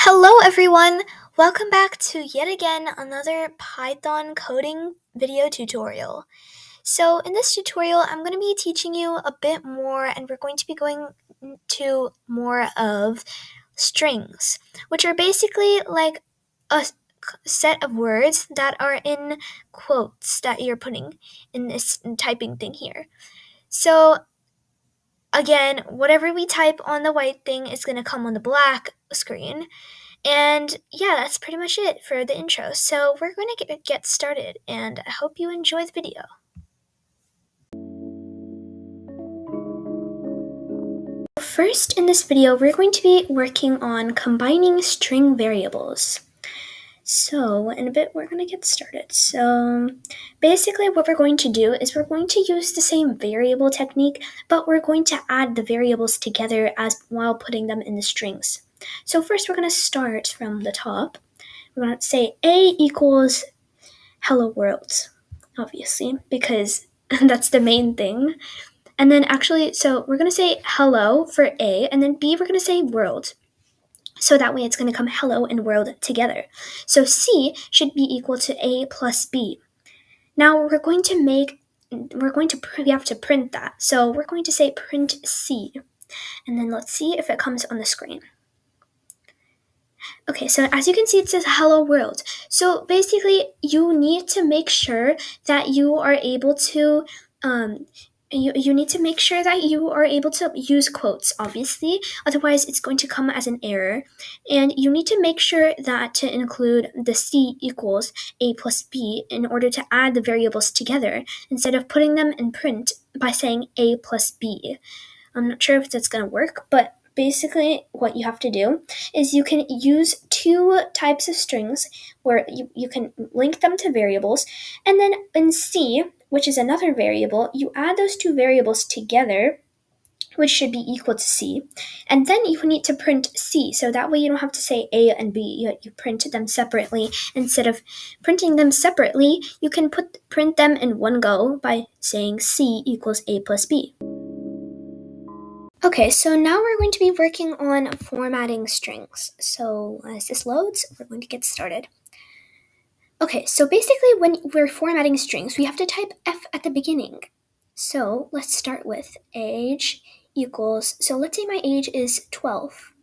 Hello everyone! Welcome back to yet again another Python coding video tutorial. So in this tutorial, I'm going to be teaching you a bit more and we're going to be going to more of strings, which are basically like a set of words that are in quotes that you're putting in this typing thing here. So again, whatever we type on the white thing is going to come on the black screen. And yeah, that's pretty much it for the intro. So we're going to get started, and I hope you enjoy the video. First, in this video, we're going to be working on combining string variables. So in a bit, we're going to get started. So basically what we're going to do is we're going to use the same variable technique, but we're going to add the variables together while putting them in the strings. So first we're going to start from the top. We're going to say A equals hello world, obviously, because that's the main thing. And then actually, so we're going to say hello for A, and then B, we're going to say world. So that way it's going to come hello and world together. So C should be equal to A plus B. Now we have to print that. So we're going to say print C. And then let's see if it comes on the screen. Okay, so as you can see, it says hello world. So basically, you need to make sure that you are able to you need to make sure that you are able to use quotes, obviously. Otherwise, it's going to come as an error. And you need to make sure that to include the C equals A plus B in order to add the variables together instead of putting them in print by saying A plus B. I'm not sure if that's going to work, but basically what you have to do is you can use two types of strings where you can link them to variables, and then in C, which is another variable, you add those two variables together, which should be equal to C, and then you need to print C, so that way you don't have to say A and B, you print them separately. Instead of printing them separately, you can print them in one go by saying C equals A plus B. Okay, so now we're going to be working on formatting strings. So as this loads, we're going to get started. Okay, so basically when we're formatting strings, we have to type F at the beginning. So let's start with age equals, so let's say my age is 12.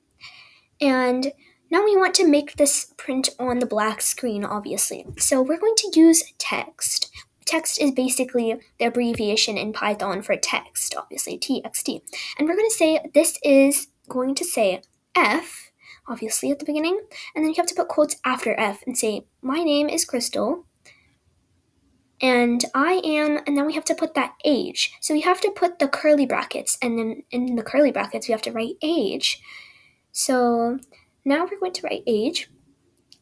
And now we want to make this print on the black screen, obviously. So we're going to use text. Text is basically the abbreviation in Python for text, obviously, TXT. And we're going to say this is going to say F, obviously, at the beginning. And then you have to put quotes after F and say, my name is Crystal. And I am, and then we have to put that age. So we have to put the curly brackets. And then in the curly brackets, we have to write age. So now we're going to write age.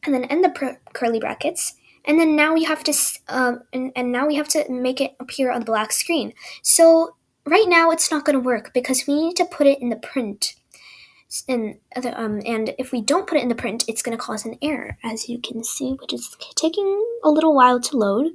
And then end the curly brackets. And then now we have to, and now we have to make it appear on the black screen. So right now it's not going to work because we need to put it in the print. And if we don't put it in the print, it's going to cause an error, as you can see, which is taking a little while to load.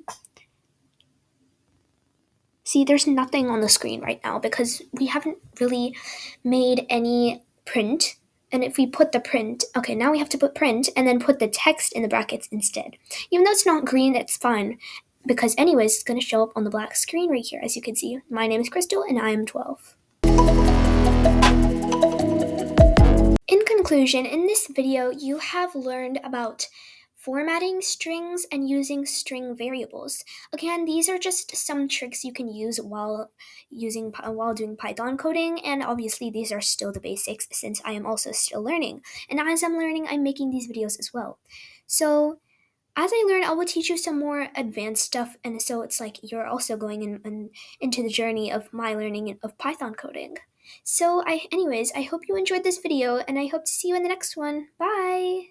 See, there's nothing on the screen right now because we haven't really made any print. And if we put the print, okay, now we have to put print and then put the text in the brackets instead. Even though it's not green, that's fine. Because anyways, it's going to show up on the black screen right here. As you can see, my name is Crystal and I am 12. In conclusion, in this video, you have learned about formatting strings and using string variables. Again, these are just some tricks you can use while doing Python coding, and obviously these are still the basics since I am also still learning. And as I'm learning, I'm making these videos as well. So as I learn, I will teach you some more advanced stuff, and so it's like you're also going into the journey of my learning of Python coding. So anyways, I hope you enjoyed this video, and I hope to see you in the next one. Bye!